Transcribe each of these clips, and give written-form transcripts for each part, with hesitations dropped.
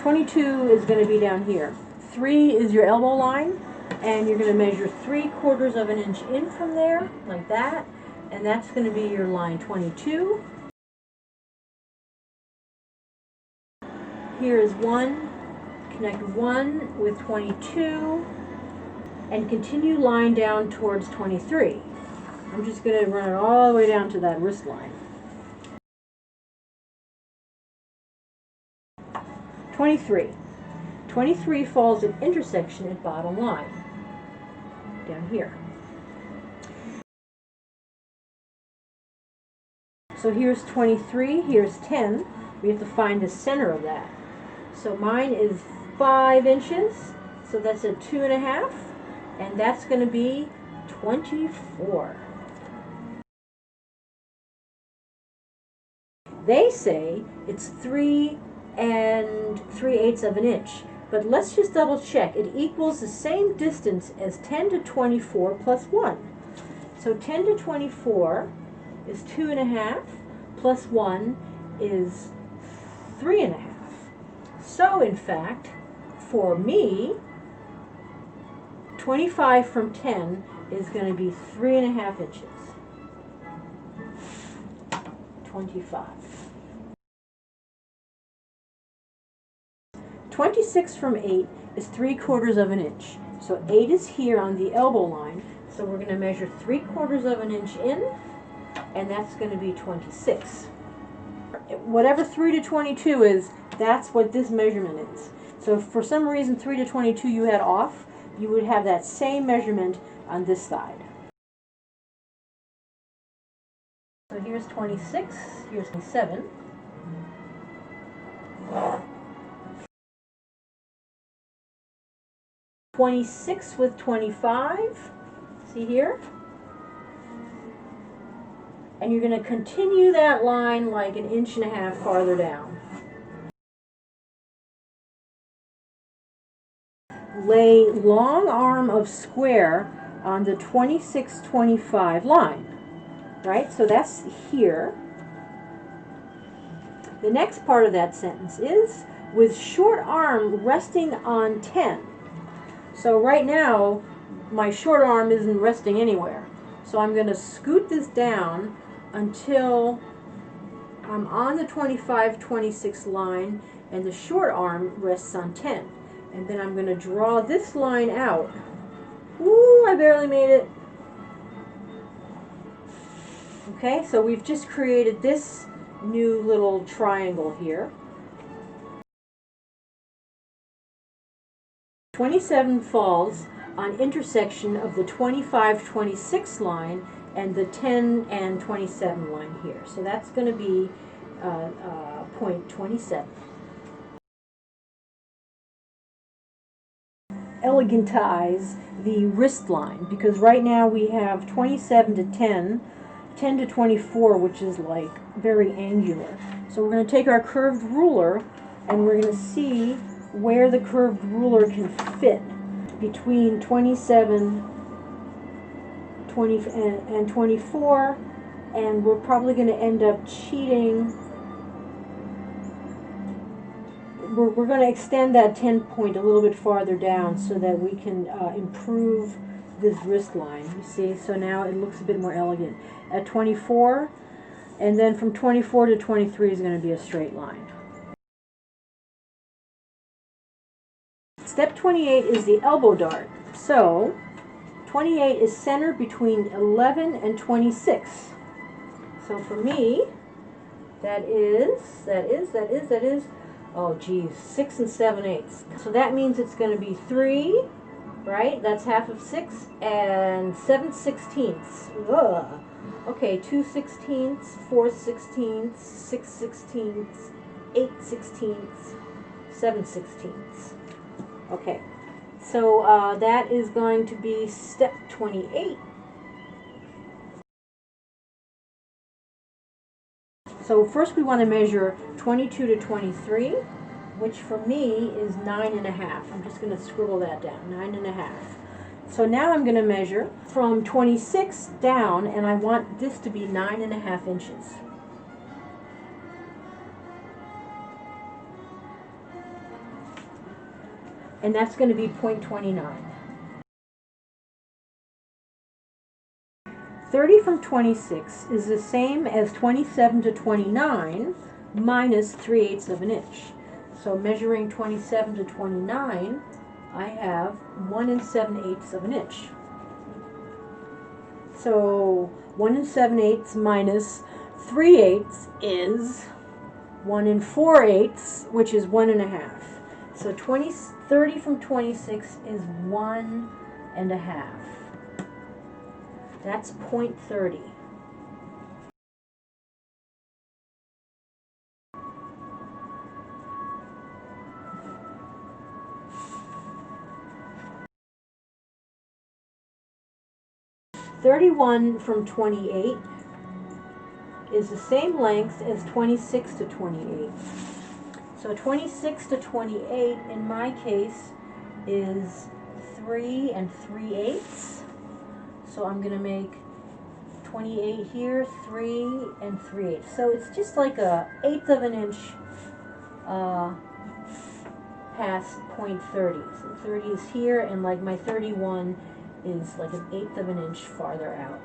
22 is going to be down here. 3 is your elbow line, and you're going to measure 3/4 of an inch in from there, like that, and that's going to be your line 22. Here is 1, connect 1 with 22, and continue line down towards 23. I'm just going to run it all the way down to that wrist line. 23. 23 falls at intersection at bottom line, down here. So here's 23, here's 10. We have to find the center of that. So mine is 5 inches, so that's a 2.5, and that's going to be 24. They say it's 3 3/8 of an inch, but let's just double check. It equals the same distance as 10 to 24 plus 1. So 10 to 24 is 2.5 plus 1 is 3.5. So in fact, for me, 25 from 10 is going to be 3.5 inches. 25. 26 from 8 is 3/4 of an inch. So 8 is here on the elbow line. So we're going to measure 3/4 of an inch in, and that's going to be 26. Whatever 3 to 22 is, that's what this measurement is. So if for some reason 3 to 22 you had off, you would have that same measurement on this side. So here's 26, here's 27. 26 with 25, see here? And you're going to continue that line like 1.5 inches farther down. Lay long arm of square on the 26-25 line, right? So that's here. The next part of that sentence is with short arm resting on 10. So right now, my short arm isn't resting anywhere. So I'm going to scoot this down until I'm on the 25-26 line and the short arm rests on 10. And then I'm going to draw this line out. Ooh, I barely made it. Okay, so we've just created this new little triangle here. 27 falls on intersection of the 25-26 line and the 10 and 27 line here. So that's going to be point 27. Elegantize the wrist line, because right now we have 27 to 10, 10 to 24, which is like very angular. So we're going to take our curved ruler and we're going to see where the curved ruler can fit between 27, 20, and 24, and we're probably going to end up cheating. We're going to extend that 10 point a little bit farther down so that we can improve this wrist line. You see, so now it looks a bit more elegant. At 24, and then from 24 to 23 is going to be a straight line. Step 28 is the elbow dart. So 28 is centered between 11 and 26. So for me, that is, oh geez, 6 7/8. So that means it's going to be 3, right? That's half of 6, and 7/16. Ugh. Okay, 2/16, 4/16, 6/16, 8/16, 7/16. Okay, so that is going to be step 28. So first we want to measure 22 to 23, which for me is 9.5. I'm just going to scribble that down, 9.5. So now I'm going to measure from 26 down, and I want this to be 9.5 inches. and that's going to be 0.29. 30 from 26 is the same as 27 to 29 minus 3/8 of an inch. So measuring 27 to 29, I have 1 7/8 of an inch. So 1 7/8 minus 3/8 is 1 4/8, which is 1 1/2. So 30 from 26 is 1 1/2. That's 0.30. "31 from 28 is the same length as 26 to 28. So 26 to 28 in my case is 3 3/8. So I'm going to make 28 here, 3 3/8. So it's just like a 1/8 of an inch past 0.30. So 30 is here, and like my 31 is like 1/8 of an inch farther out.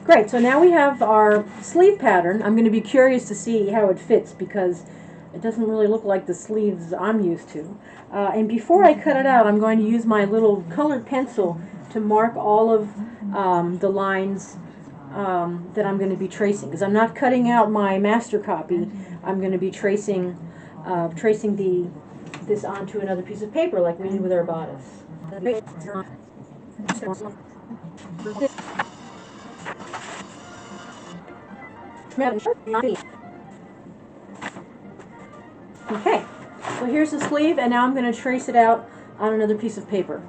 Great, so now we have our sleeve pattern. I'm going to be curious to see how it fits because it doesn't really look like the sleeves I'm used to. And before I cut it out, I'm going to use my little colored pencil to mark all of the lines that I'm going to be tracing. Because I'm not cutting out my master copy, I'm going to be tracing this onto another piece of paper like we did with our bodice. Okay, so here's the sleeve, and now I'm going to trace it out on another piece of paper.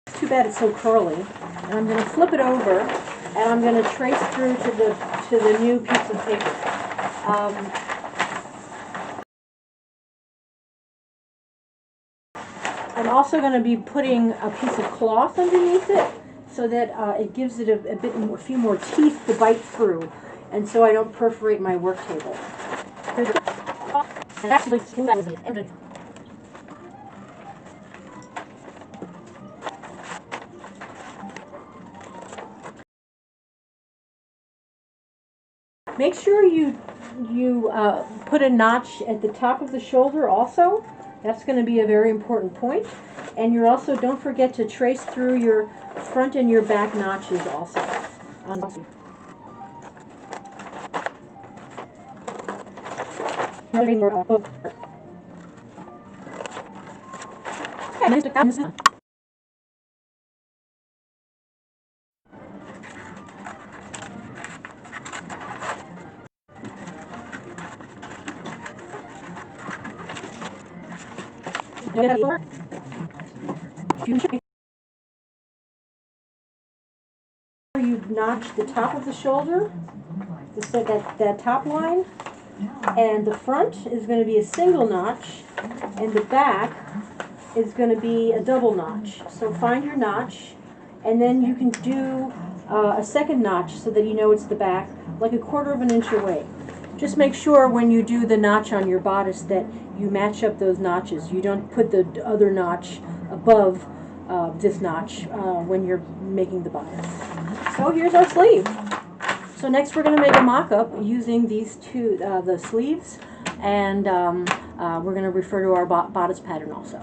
It's too bad it's so curly. And I'm going to flip it over, and I'm going to trace through to the new piece of paper. I'm also going to be putting a piece of cloth underneath it so that it gives it a few more teeth to bite through, and so I don't perforate my work table. Make sure you put a notch at the top of the shoulder also. That's going to be a very important point. And you're also, don't forget to trace through your front and your back notches also. You notch the top of the shoulder, that top line, and the front is going to be a single notch, and the back is going to be a double notch. So find your notch, and then you can do a second notch so that you know it's the back, like 1/4 of an inch away. Just make sure when you do the notch on your bodice that you match up those notches. You don't put the other notch above this notch when you're making the bodice. So here's our sleeve. So next we're going to make a mock-up using these two, the sleeves, and we're going to refer to our bodice pattern also.